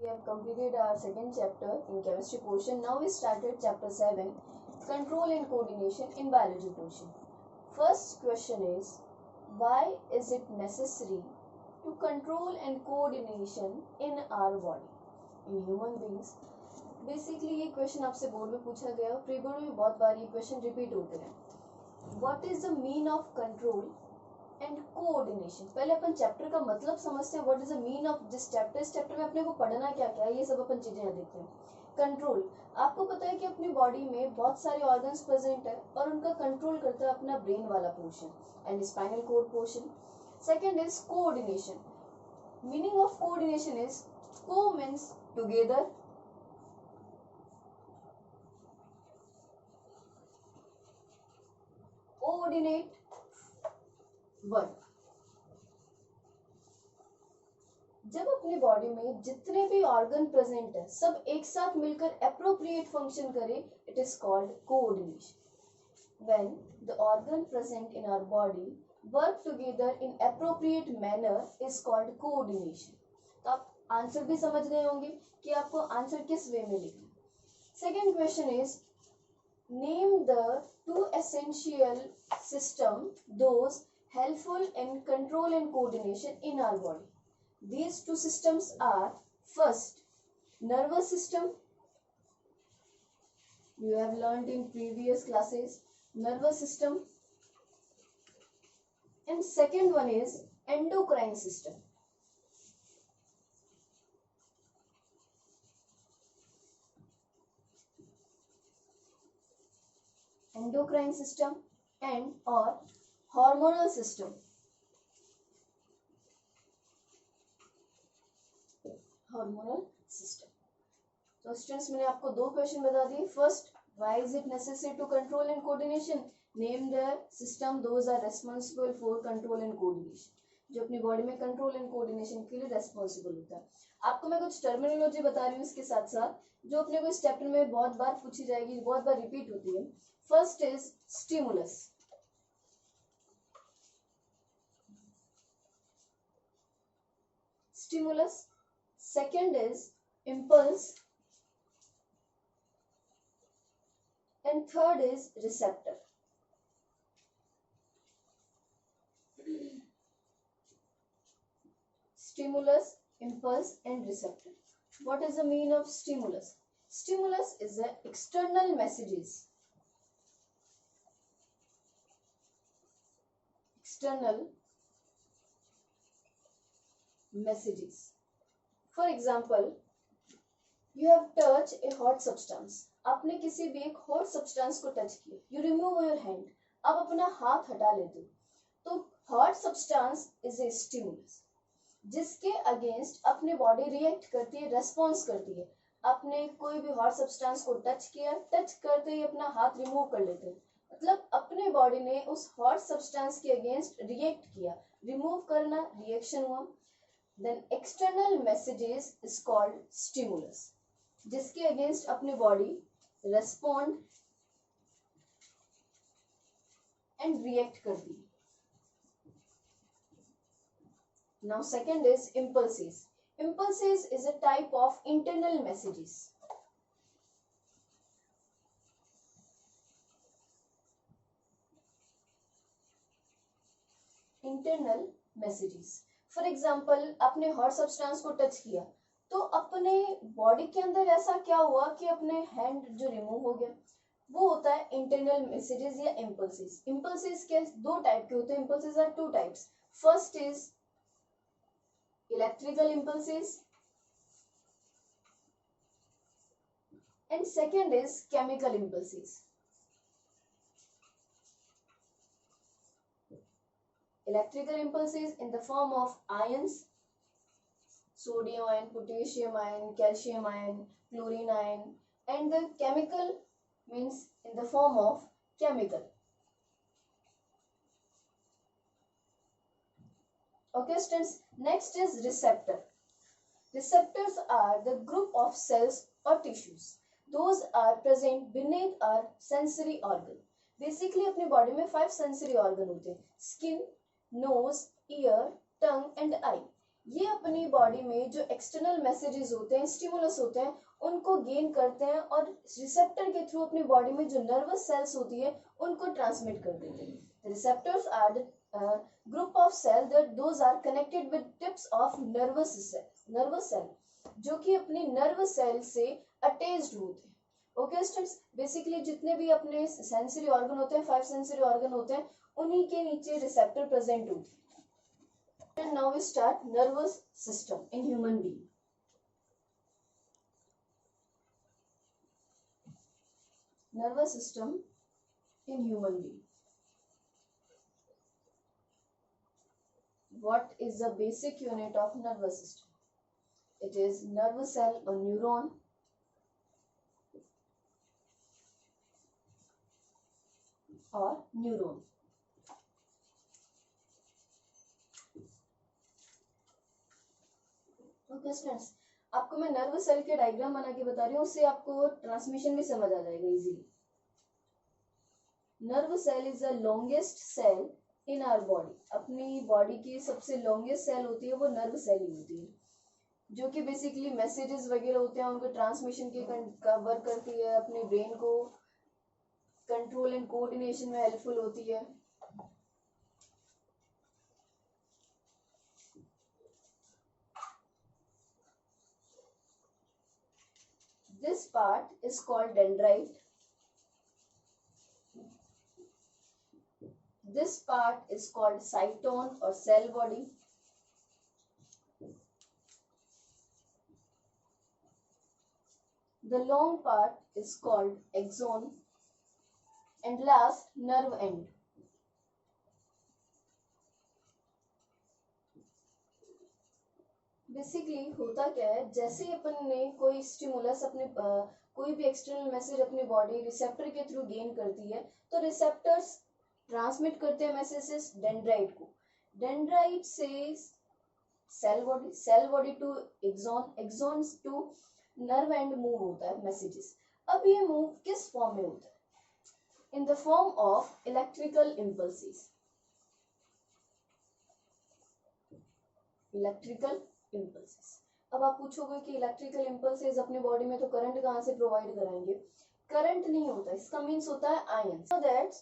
We have completed our second chapter in chemistry portion. Now we started chapter 7, control and coordination in biology portion. First question is, why is it necessary to control and coordination in our body, in human beings? Basically ये question आपसे board में पूछा गया, pre board में बहुत बार ये question repeat होते हैं. What is the mean of control and coordination? पहले अपन चैप्टर का मतलब समझते हैं. What is the mean of this chapter? इस चैप्टर में अपने को पढ़ना क्या क्या है, ये सब अपन चीजें देखते हैं. कंट्रोल, आपको पता है कि अपनी बॉडी में बहुत सारे ऑर्गन्स प्रेजेंट है और उनका कंट्रोल करता है अपना ब्रेन वाला portion and spinal code portion. Second is coordination. Meaning of coordination is को मीन्स टुगेदर, कोऑर्डिनेट वर्क. जब अपनी बॉडी में जितने भी ऑर्गन प्रेजेंट है सब एक साथ मिलकर एप्रोप्रिएट फंक्शन करे, it is called coordination. When the organ present in our body work together in appropriate manner is called coordination. तो आप आंसर भी समझ गए होंगे कि आपको आंसर किस वे में लिखना. Second question is, name the two essential system those helpful in control and coordination in our body. These two systems are, first, nervous system. You have learned in previous classes nervous system, and second one is endocrine system. Endocrine system and or hormonal system. Hormonal system. तो students मैंने आपको दो question बता दिए. First, why is it necessary to control and coordination? Name the system those are responsible for control and coordination, जो अपनी body में control and coordination के लिए रेस्पॉन्सिबल होता है. आपको मैं कुछ टर्मिनोलॉजी बता रही हूँ इसके साथ साथ, जो अपने को इस चैप्टर में बहुत बार पूछी जाएगी, बहुत बार रिपीट होती है. First is stimulus. Stimulus. Second is impulse, and third is receptor. Stimulus, impulse and receptor. What is the meaning of stimulus? Stimulus is the external messages. External messages. For example, you have touched a hot substance. आपने किसी भी एक hot substance को touch किया. You remove your hand. आप अपना हाथ हटा लेते हो. तो hot substance is a stimulus, जिसके अगेंस्ट अपनी बॉडी रिएक्ट करती है, रेस्पॉन्स करती है. आपने कोई भी हॉट सब्सटेंस को टच किया, टच करते ही अपना हाथ रिमूव कर लेते हैं. मतलब अपने बॉडी ने उस हॉट सब्सटेंस के अगेंस्ट रिएक्ट किया. रिमूव करना, रिएक्शन हुआ. Then external messages is called stimulus, जिसके अगेंस्ट अपनी बॉडी रेस्पॉन्ड एंड रिएक्ट करती है. Now second is impulses. Impulses is a type of internal messages. Internal messages. For example, आपने hot substance को touch किया तो अपने बॉडी के अंदर ऐसा क्या हुआ कि अपने हैंड जो रिमूव हो गया, वो होता है इंटरनल मैसेजेस या इम्पल्सेस. इम्पल्सेस के दो टाइप के होते हैं. Impulses are two types. First is electrical impulses and second is chemical impulses. Electrical impulses in the form of ions, sodium ion, potassium ion, calcium ion, chlorine ion, and the chemical means in the form of chemical. Okay students, next is receptor. Receptors are the group of cells or tissues. Those are present beneath our sensory organ. Basically अपनी body में 5 sensory organ होते हैं. Skin, nose, ear, tongue and eye. ये अपनी body में जो external messages होते हैं, स्टिमुलस होते हैं, उनको गेन करते हैं और रिसेप्टर के थ्रू अपनी बॉडी में जो नर्वस सेल्स होती है उनको ट्रांसमिट कर देते हैं। Receptors are the group of cell that those are connected with tips of nervous cell जो कि अपनी नर्वस सेल से अटैच्ड होते हैं। ओके स्टूडेंट्स, बेसिकली जितने भी अपने सेंसरी ऑर्गन होते हैं, 5 सेंसरी ऑर्गन होते हैं, उन्हीं के नीचे रिसेप्टर प्रेजेंट होते हैं। And now we start nervous system in human being. Nervous system in human being. What is the basic unit of nervous system? It is nervous cell or neuron. Or neuron. Okay students, आपको मैं nervous cell के diagram बना के बता रही हूँ, उससे आपको ट्रांसमिशन भी समझ आ जाएगा easily. Nerve cell is the longest cell in our body. अपनी बॉडी की सबसे लॉन्गेस्ट सेल होती है वो नर्व सेल ही होती है, जो कि बेसिकली मैसेजेस वगैरह होते हैं उनको ट्रांसमिशन के वर्क करती है, अपने ब्रेन को कंट्रोल एंड कोऑर्डिनेशन में हेल्पफुल होती है। This part is called dendrite. This part is called cytone or cell body. The long part is called axon. And last, nerve end. Basically होता क्या है, जैसे ही अपन ने कोई स्टिमुलस अपने कोई भी एक्सटर्नल मैसेज अपनी बॉडी रिसेप्टर के थ्रू गेन करती है, तो रिसेप्टर्स ट्रांसमिट करते हैं मैसेजेस डेंड्राइट को। डेंड्राइट से cell body to axon, axon to nerve end move होता है मैसेजेस। अब ये मूव किस फॉर्म में होता है? In the form of electrical impulses. Electrical impulses. अब आप पूछोगे कि इलेक्ट्रिकल इम्पल्सेस अपनी बॉडी में तो करंट कहाँ से प्रोवाइड कराएंगे? करंट नहीं होता, इसका मीन्स होता है ion. So that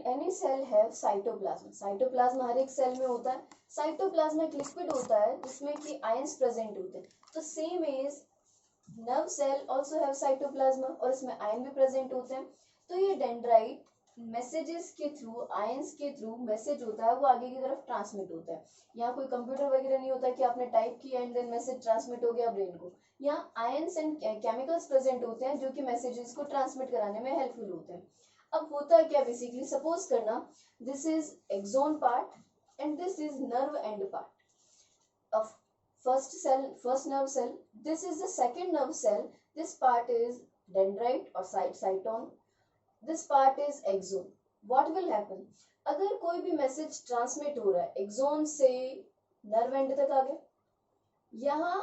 any cell have cytoplasm. Cytoplasm हर एक सेल में होता है। साइटोप्लाज्म एक लिक्विड होता है जिसमें कि आयंस प्रेजेंट होते हैं। तो same as nerve cell also have cytoplasm और इसमें आयन भी प्रेजेंट होते हैं। तो ये डेंड्राइट मैसेजेस के थ्रू, आयंस के थ्रू मैसेज होता है वो आगे की तरफ ट्रांसमिट होता है। यहाँ कोई कंप्यूटर वगैरह नहीं होता कि आपने टाइप किया एंड देन मैसेज ट्रांसमिट हो गया ब्रेन को। यहाँ आयंस एंड केमिकल्स प्रेजेंट होते हैं जो कि मैसेजेस को ट्रांसमिट कराने में हेल्पफुल होते हैं। अब होता क्या, बेसिकली सपोज करना this is axon part and this is nerve end part of first nerve cell. This is the second nerve cell. This part is dendrite or cytone. This part is axon. What will happen? अगर कोई भी message transmit हो रहा है axon से nerve and तक आ गया, यहाँ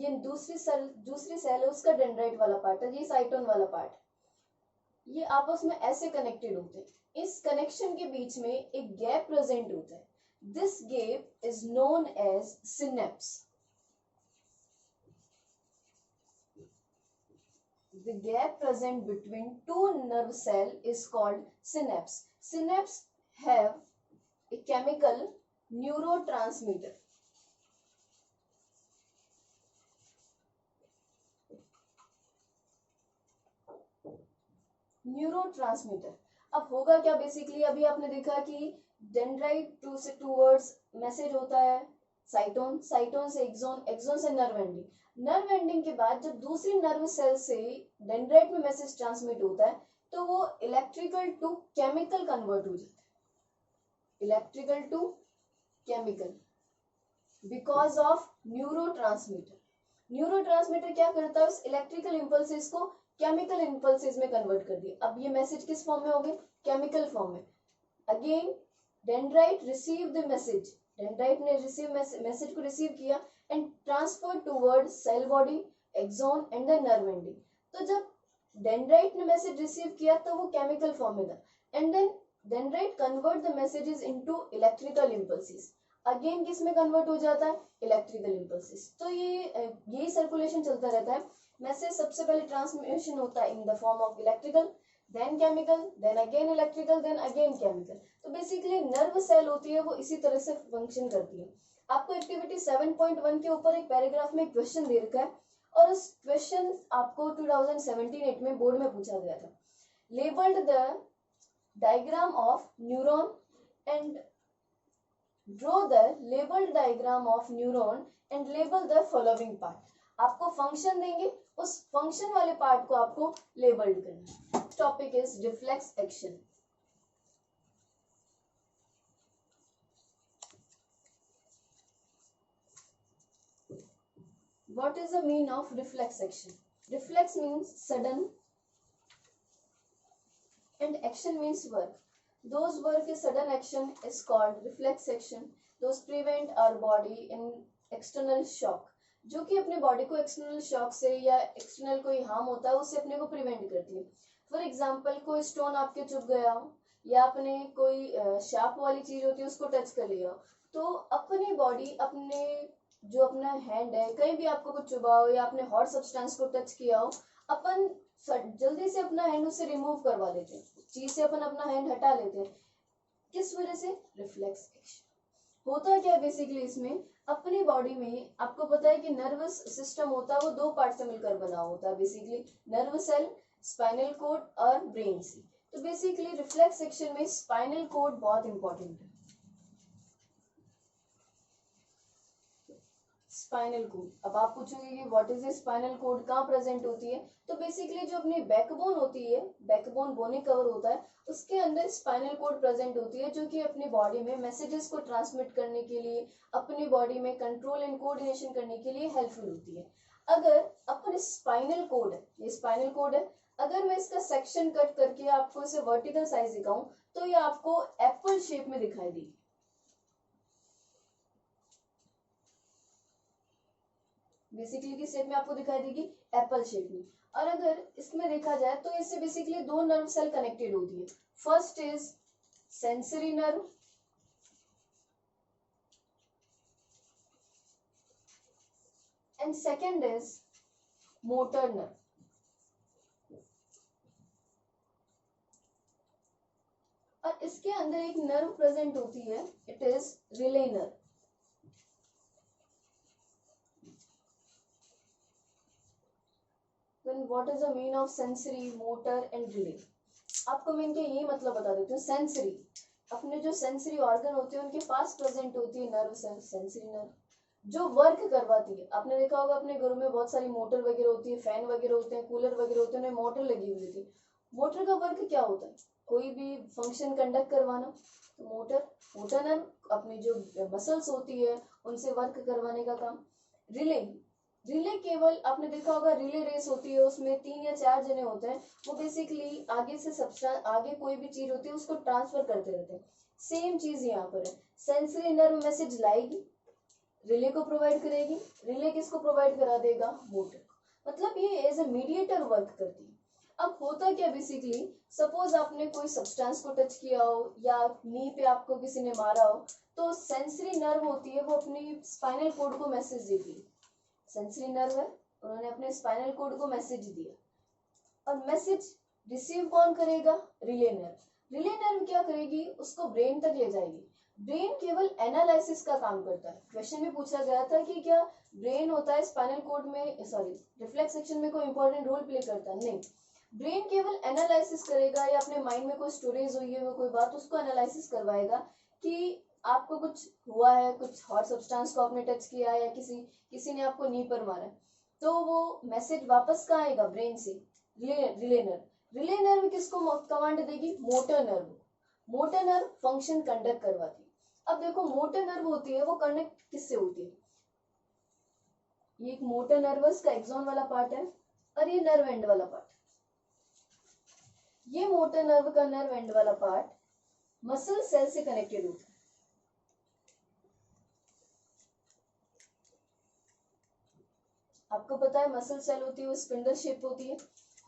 ये दूसरी सेल है उसका डेंड्राइट वाला पार्ट है, ये साइटोन वाला पार्ट, ये आपस में ऐसे कनेक्टेड होते हैं। इस कनेक्शन के बीच में एक गैप प्रेजेंट होता है। This gap is known as synapse. The gap present between two nerve cell is called synapse. Synapse have a chemical neurotransmitter. Neurotransmitter. अब होगा क्या, बेसिकली अभी आपने देखा कि डेंड्राइट टूवर्ड्स मैसेज होता है साइटोन, साइटोन से एक्सोन, एक्सोन से नर्व एंडिंग, नर्व एंडिंग के बाद जब दूसरी नर्व सेल से डेंड्राइट में मैसेज ट्रांसमिट होता है तो वो इलेक्ट्रिकल टू केमिकल कन्वर्ट हो जाता है। Electrical to chemical because of neurotransmitter. Neurotransmitter क्या करता है, उस इलेक्ट्रिकल इंपल्सेस को केमिकल इंपल्सेस में कन्वर्ट कर दिया। अब ये मैसेज किस फॉर्म में हो गए? केमिकल फॉर्म में। Again dendrite receive the message, dendrite ने मैसेज को रिसीव किया and transfer toward cell body, axon and the nerve ending. तो जब डेंड्राइट ने मैसेज रिसीव किया तो वो केमिकल फॉर्म में था and then dendrite convert the messages into electrical impulses. Again किस में कन्वर्ट हो जाता है, इलेक्ट्रिकल इम्पल्सेस। तो यही सर्कुलेशन चलता रहता है। मैसेज सबसे पहले ट्रांसमिशन होता है in the form of electrical, then chemical, then again electrical, then again chemical. तो बेसिकली नर्व सेल होती है वो इसी तरह से फंक्शन करती है। आपको एक्टिविटी 7.1 के ऊपर एक पैराग्राफ में क्वेश्चन दे रखा है और उस क्वेश्चन आपको 2017-8 में बोर्ड में पूछा गया था। Labelled the diagram of neuron and draw the labelled diagram of neuron and label the following part. आपको फंक्शन देंगे, उस फंक्शन वाले पार्ट को आपको लेबल्ड करना है। Topic is reflex action. What is the meaning of reflex action? Reflex means sudden and action means work. Those work is sudden action is called reflex action. Those prevent our body in external shock. जो कि अपने body को external shock से या external कोई harm होता है उससे अपने को प्रिवेंट करती है। फॉर एग्जाम्पल कोई स्टोन आपके चुभ गया हो या आपने कोई शार्प वाली चीज होती है उसको टच कर लिया हो, तो अपनी बॉडी अपने जो अपना हैंड है कहीं भी आपको कुछ चुभा हो या आपने हॉट सब्सटेंस को टच किया हो, अपन जल्दी से अपना हैंड उससे रिमूव करवा लेते हैं, चीज से अपन अपना हैंड हटा लेते हैं। किस वजह से? Reflex action. होता क्या है बेसिकली इसमें, अपनी बॉडी में आपको पता है कि नर्वस सिस्टम होता है वो दो पार्ट से मिलकर बना होता है, basically nerve cell, spinal cord और ब्रेन से। तो बेसिकली रिफ्लेक्स एक्शन में स्पाइनल कोड बहुत इंपॉर्टेंट है। स्पाइनल कोड, अब आप पूछोगे कि व्हाट इज स्पाइनल कोड, कहाँ प्रेजेंट होती है? तो बेसिकली जो अपनी बैकबोन होती है, बैकबोन बोनी कवर होता है, उसके अंदर स्पाइनल कोड प्रेजेंट होती है जो कि अपनी बॉडी में मैसेजेस को ट्रांसमिट करने के लिए, अपनी बॉडी में कंट्रोल एंड कोऑर्डिनेशन करने के लिए हेल्पफुल होती है। अगर अपन स्पाइनल कोड है, ये स्पाइनल कोड है, अगर मैं इसका सेक्शन कट करके आपको इसे वर्टिकल साइज दिखाऊं तो ये आपको एप्पल शेप में दिखाई देगी। बेसिकली किस शेप में आपको दिखाई देगी? एप्पल शेप में। और अगर इसमें देखा जाए तो इससे बेसिकली दो नर्व सेल कनेक्टेड होती है। First is sensory nerve and second is motor nerve. और इसके अंदर एक नर्व प्रेजेंट होती है, it is relay nerve. Then what is the meaning of sensory, motor and relay? आपको मैं इनके यही मतलब बता देती हूँ। सेंसरी, अपने जो सेंसरी ऑर्गन होते हैं उनके पास प्रेजेंट होती है नर्व सेल, सेंसरी नर्व, जो वर्क करवाती है। आपने देखा होगा अपने घरों में बहुत सारी मोटर वगैरह होती है, फैन वगैरह होते हैं, कूलर वगैरह होते हैं, उनमें मोटर लगी हुई होती है। मोटर का वर्क क्या होता है? कोई भी फंक्शन कंडक्ट करवाना। तो मोटर नर्व अपनी जो मसल्स होती है उनसे वर्क करवाने का काम। रिले केवल आपने देखा होगा रिले रेस होती है, उसमें 3 या 4 जने होते हैं, वो बेसिकली आगे से सब्सटेंस, आगे कोई भी चीज होती है उसको ट्रांसफर करते रहते हैं। सेम चीज यहाँ पर है। सेंसरी नर्व मैसेज लाएगी, रिले को प्रोवाइड करेगी, रिले किसको प्रोवाइड करा देगा? मोटर। मतलब ये एज ए मीडिएटर वर्क करती है। अब होता क्या बेसिकली, सपोज आपने कोई सब्सटेंस को टच किया हो या नी पे आपको किसी ने मारा हो, तो सेंसरी नर्व होती है वो अपनी स्पाइनल कोड को मैसेज देती है। सेंसरी नर्व है, उन्होंने अपने स्पाइनल कोड को मैसेज दिया और मैसेज रिसीव कौन करेगा? Relay nerve. रिले नर्व क्या करेगी? उसको ब्रेन तक ले जाएगी। ब्रेन केवल एनालिसिस का काम करता है। क्वेश्चन में पूछा गया था कि क्या ब्रेन होता है स्पाइनल कोड में, सॉरी रिफ्लेक्स एक्शन में कोई इंपॉर्टेंट रोल प्ले करता है? नहीं, ब्रेन केवल एनालिसिस करेगा या अपने माइंड में कोई स्टोरेज हुई है वो कोई बात, उसको एनालिसिस करवाएगा कि आपको कुछ हुआ है, कुछ हॉट सब्सटेंस को आपने टच किया है या किसी ने आपको नी पर मारा है, तो वो मैसेज वापस कहाँ आएगा? ब्रेन से रिले नर्व। रिले नर्व किसको कमांड देगी? Motor nerve. Motor nerve function conduct करवाती है। अब देखो मोटर नर्व होती है वो कनेक्ट किससे होती है? ये एक मोटर नर्वस का एक्सॉन वाला पार्ट है और ये नर्व एंड वाला पार्ट। ये मोटर नर्व का नर्व एंड वाला पार्ट मसल सेल से कनेक्टेड होता है। आपको पता है मसल सेल होती है वो स्पिंडल शेप होती है।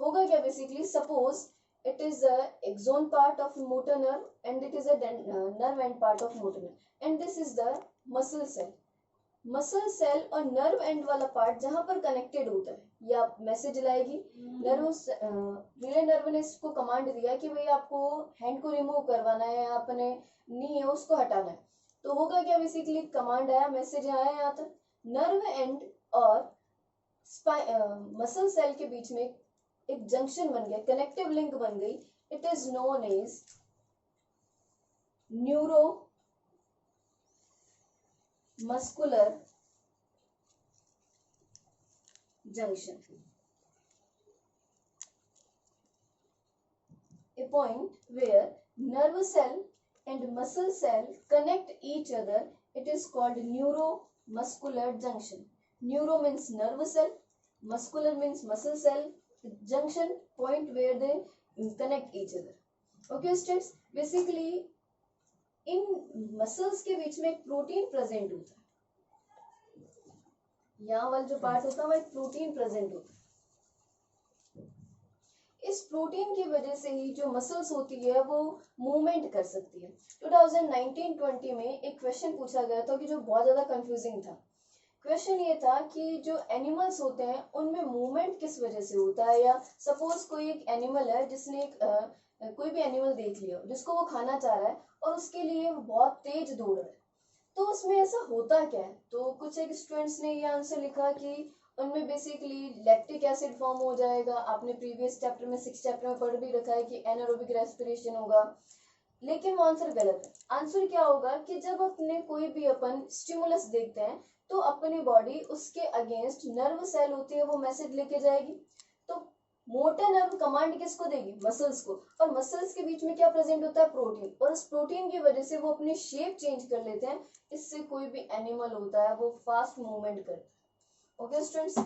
होगा क्या basically, suppose it is a axon part of motor nerve and it is a nerve end part of motor nerve and this is the muscle cell, muscle cell और nerve end वाला part जहां पर connected होता है, या message लाएगी nerve, relay nerve ने इसको कमांड दिया कि भाई आपको हैंड को रिमूव करवाना है या अपने नी है उसको हटाना है, तो होगा क्या, बेसिकली कमांड आया, मैसेज आया यहाँ तक, नर्व एंड और मसल सेल के बीच में एक जंक्शन बन गया, कनेक्टिव लिंक बन गई, it is known as neuro muscular junction, a point where nerve cell and muscle cell connect each other, it is called neuromuscular junction. Neuro means nerve cell, muscular means muscle cell, junction point where they connect each other. Okay students, basically in muscles के बीच में एक protein present होता है, यहाँ वाला जो part होता है वो एक प्रोटीन प्रेजेंट होता है, इस प्रोटीन की वजह से ही जो मसल्स होती है वो मूवमेंट कर सकती है। 2019-20 में एक क्वेश्चन पूछा गया था कि जो बहुत ज्यादा कंफ्यूजिंग था, क्वेश्चन ये था कि जो एनिमल्स होते हैं उनमें मूवमेंट किस वजह से होता है, या सपोज कोई एक एनिमल है जिसने कोई भी एनिमल देख लिया जिसको वो खाना चाह रहा है और उसके लिए वो बहुत तेज दौड़ रहा है, तो उसमें ऐसा होता क्या है, तो कुछ एक स्टूडेंट्स ने ये आंसर लिखा कि उनमें बेसिकली लैक्टिक एसिड फॉर्म हो जाएगा, आपने प्रीवियस चैप्टर में 6 चैप्टर में पढ़ भी रखा है कि एनारोबिक रेस्पिरेशन होगा, लेकिन वो आंसर गलत है। आंसर क्या होगा कि जब अपने कोई भी अपन स्टिमुलस देखते हैं तो अपनी बॉडी उसके अगेंस्ट नर्व सेल होती है वो मैसेज लेके जाएगी, तो मोटर नर्व कमांड किसको देगी, मसल्स को, और मसल्स के बीच में क्या प्रेजेंट होता है, प्रोटीन, और उस प्रोटीन की वजह से वो अपनी शेप चेंज कर लेते हैं, इससे कोई भी एनिमल होता है वो फास्ट मूवमेंट करता है। Okay students,